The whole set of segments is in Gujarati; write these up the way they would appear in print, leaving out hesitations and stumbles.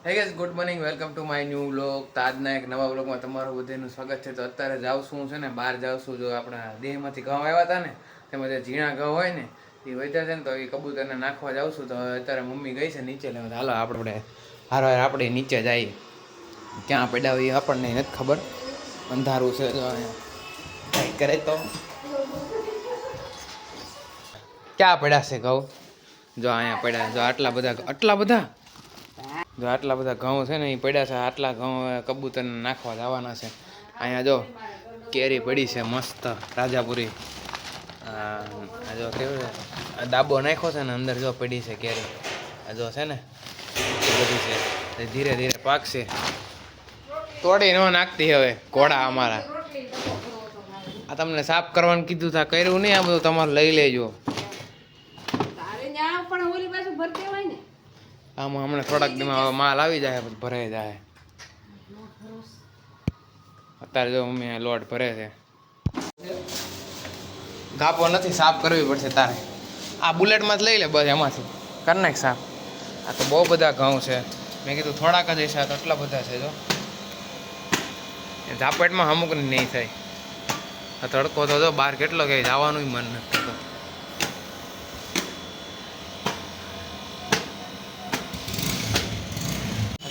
હે guys, good morning, welcome to my new vlog. તો આજના એક નવા વ્લોગમાં તમારું બધાનું સ્વાગત છે. તો અત્યારે જાઉં છું છે ને, બહાર જાઉં છું. જો આપણા દેહમાંથી ઘઉં આવ્યા હતા ને, તેમાં જે ઝીણા ઘઉં હોય ને એ વધ્યા છે ને, તો એ કબૂતરને નાખવા જાઉં છું. તો અત્યારે મમ્મી ગઈ છે નીચે લેવા. હાલો આપણે હારો આપણે નીચે જઈએ. ક્યાં પડ્યા હોય એ આપણને નથી ખબર, અંધારું છે. જો અહીંયા કંઈ કરે તો ક્યાં પડ્યા છે ઘઉં? જો અહીંયા પડ્યા. જો આટલા બધા જો આટલા બધા ઘઉં છે ને એ પડ્યા છે. આટલા ઘઉં કબૂતરને નાખવા જવાના છે. અહીંયા જો કેરી પડી છે મસ્ત રાજાપુરી. જો કેવું દાબો નાખ્યો છે ને, અંદર જો પડી છે કેરી. જો છે ને બધી છે, ધીરે ધીરે પાકશે. તોડી ન નાખતી હવે ઘોડા અમારા. આ તમને સાફ કરવાનું કીધું था, કર્યું નહીં. આ બધું તમારે લઈ લેજો. આમાં હમણાં થોડાક દીમાં માલ આવી જાય, ભરાઈ જાય. અત્યારે જો મમ્મી લોટ ભરે છે. ગાપો નથી, સાફ કરવી પડશે તારે. આ બુલેટમાં જ લઈ લે બસ, એમાંથી કરી નાખ સાફ. આ તો બહુ બધા ઘઉં છે. મેં કીધું થોડાક જ હશે, તો એટલા બધા છે. જો ઝાપેટમાં અમુક નહીં થાય. આ તડકો તો જો બહાર કેટલો કે જવાનું મન નથી થતું.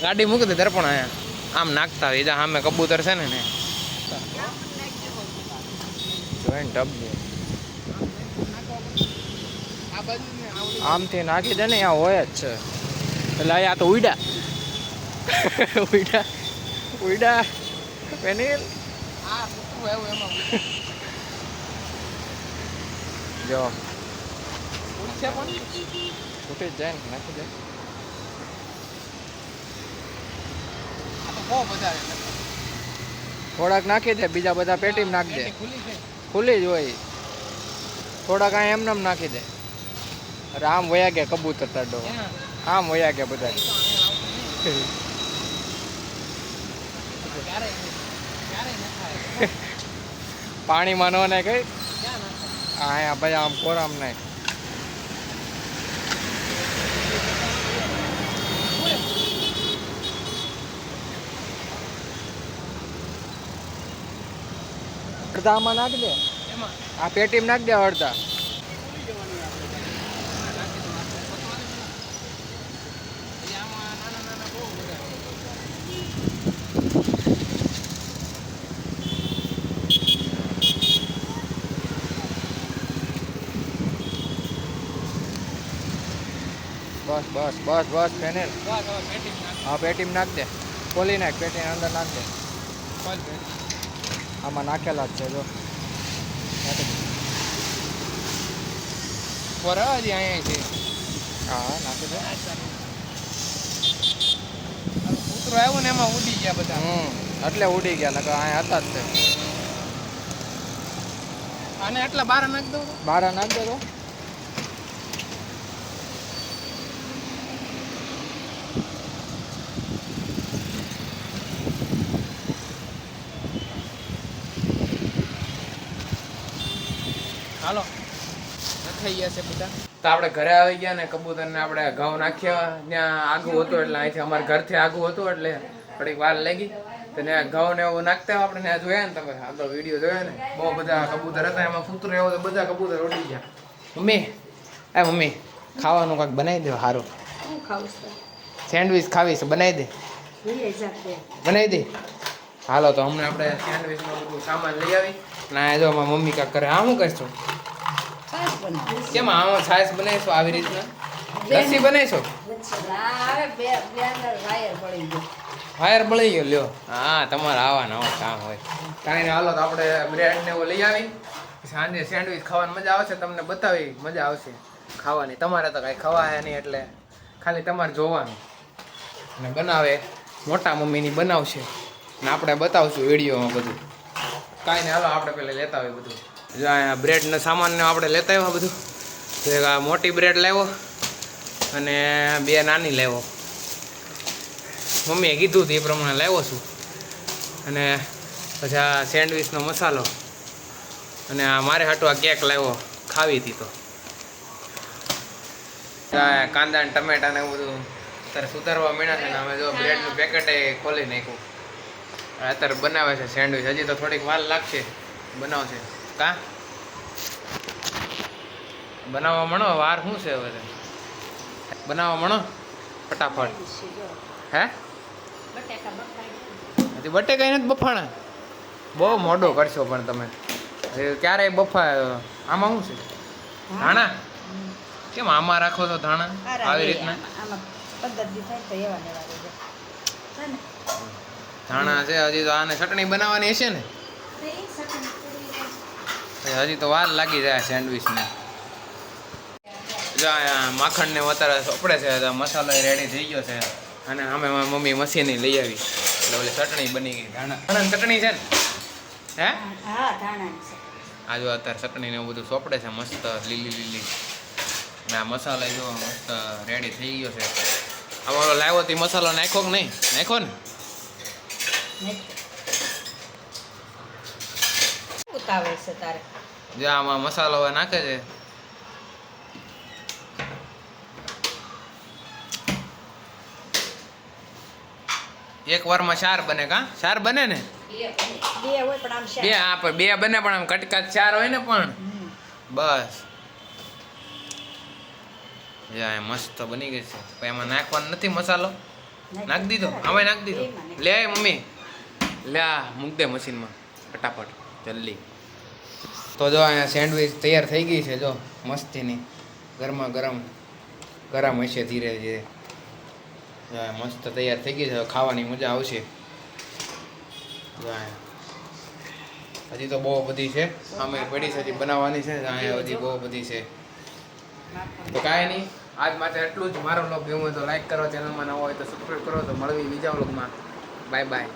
ગાડી મૂકી દે દર્પણ અહીંયા આમ નાખતા હોય. સામે કબૂતર છે ને જોઈને ડબ આમથી નાખી દે ને, ત્યાં હોય જ છે. એટલે આ તો ઉડા ઉડા ઉડા પેનિલ જો ઉઠી જ જાય ને, નાખી દે. થોડાક નાખી દે, બીજા બધા પેટીમાં નાખી દે. ખુલ્લી જ હોય. થોડાક અહીં એમને નાખી દે. અરે આમ વયા ગયા કબૂતર તાડો, આમ વયા ગયા બધા. પાણીમાં ન ને કઈ અહીંયા ભાઈ આમ કોરામ નાખ. અડધામાં નાખ દે, આ પેટીમાં નાખ દે અડધા. બસ બસ બસ બસ ફેનેલ. હા પેટીમાં નાખ દે, ખોલી નાખ, પેટીની અંદર નાખ દે. આમાં નાખેલા જ છે જો. હજી અહીંયા છે. હા નાખી દે. કૂતરો આવ્યો ને એમાં ઉડી ગયા બધા. એટલે ઉડી ગયા, નકર અહીંયા હતા જ તે. આને એટલા બાર નાખ દો, બાર નાખ દે તો. હાલો થઈ ગયા છે બધા. તો આપણે ઘરે આવી ગયા ને, કબૂતરને આપણે ઘઉં નાખ્યા. ત્યાં આગું હતું એટલે અહીંથી અમારા ઘરથી આગું હતું એટલે થોડીક વાર લાગી. તો ત્યાં ઘઉં ને એવું નાખતા આપણે ત્યાં જોયા ને, તમે આપણો વિડીયો જોયો ને, બહુ બધા કબૂતર હતા. એમાં કૂતરો એવો તો બધા કબૂતર ઉડી ગયા. મમ્મી મમ્મી ખાવાનું કાંઈક બનાવી દે સારું. સેન્ડવીચ ખાવી છે, બનાવી દે. બનાવી દે. હાલો તો હમણાં આપણે સેન્ડવીચનો બધું સામાન લઈ આવી. ના જો મારા મમ્મી કાંક કરે. હા શું કરશો? કેમ આમાં છાશ બનાવીશું આવી રીતના? લસ્સી બનાવીશો? વાયર બળી ગયો લ્યો. હા તમારે આવા કામ હોય કાંઈ નહીં. હાલો તો આપણે બ્રેડ ને એવું લઈ આવી. સાંજે સેન્ડવીચ ખાવાની મજા આવશે, તમને બતાવી મજા આવશે ખાવાની. તમારે તો કાંઈ ખવાય નહીં, એટલે ખાલી તમારે જોવાનું. અને બનાવે મોટા મમ્મીની બનાવશે ને આપણે બતાવશું વિડીયોમાં બધું. કાંઈ નહીં હાલો આપણે પહેલાં લેતા હોય બધું. જો અહીંયા બ્રેડનો સામાનને આપણે લેતા આવ્યા બધું. એક આ મોટી બ્રેડ લાવ્યો અને બે નાની લાવ્યો. મમ્મીએ કીધું હતું એ પ્રમાણે લાવ્યો છું. અને પછી આ સેન્ડવીચનો મસાલો અને આ મારે હાટું આ કેક લાવ્યો, ખાવી હતી તો. કાંદા ને ટમેટા ને એવું બધું અત્યારે સુધારવા માંડ્યા છે ને અમે જો બ્રેડનું પેકેટ ખોલી નાખ્યું. અત્યારે બનાવે છે સેન્ડવિચ. હજી તો થોડીક વાર લાગશે બનાવશે. કા બનાવવા મળો વાર શું છે હવે બનાવવા મળો ફટાફટ. હે હજી બટેકા નથી બફાણા? બહુ મોડું કરશો પણ તમે ક્યારેય બફા. આમાં શું છે? ધાણા કેમ આમાં રાખો છો ધાણા આવી રીતના? ધાણા છે હજી તો. આને ચટણી બનાવવાની હશે ને? હજી તો વાર લાગી જાય સેન્ડવિચને. જો અહીંયા માખણને અત્યારે સોપડે છે. મસાલો રેડી થઈ ગયો છે. અને અમે મારી મમ્મી મશીની લઈ આવી એટલે ઓલી ચટણી બની ગઈ. ધાણાની ચટણી છે ને? હે આ જો અત્યારે ચટણી ને એવું બધું સોપડે છે મસ્ત લીલી લીલી. ને આ મસાલા જો મસ્ત રેડી થઈ ગયો છે. અમારો લાવ્યો તે મસાલો નાખ્યો કે નહીં? નાખ્યો ને? જો આમાં મસાલો હવે નાખે છે. એક વારમાં 4 બને. કા 4 બને ને? બે હા પણ 2 બને પણ આમ કટકા 4 હોય ને પણ બસ. મસ્ત બની ગઈ છે. પણ એમાં નાખવાનો નથી મસાલો. નાખી દીધો? અમે નાખી દીધો. લે મમ્મી લે મૂક દે મશીનમાં ફટાફટ જલ્દી. તો જો અહીંયા સેન્ડવિચ તૈયાર થઈ ગઈ છે. જો મસ્તીની ગરમા ગરમ હશે ધીરે ધીરે. મસ્ત તૈયાર થઈ ગઈ છે. ખાવાની મજા આવશે. હજી તો બહુ બધી છે. અમે પડી છે હજી બનાવવાની છે. અહીંયા હજી બહુ બધી છે. તો કાંઈ નહીં, આજ માટે એટલું જ. મારો વ્લોગ ગમ્યો હોય તો લાઈક કરો, ચેનલમાં નવો હોય તો સબસ્ક્રાઈબ કરો. તો મળવી બીજા વ્લોગમાં. Bye bye.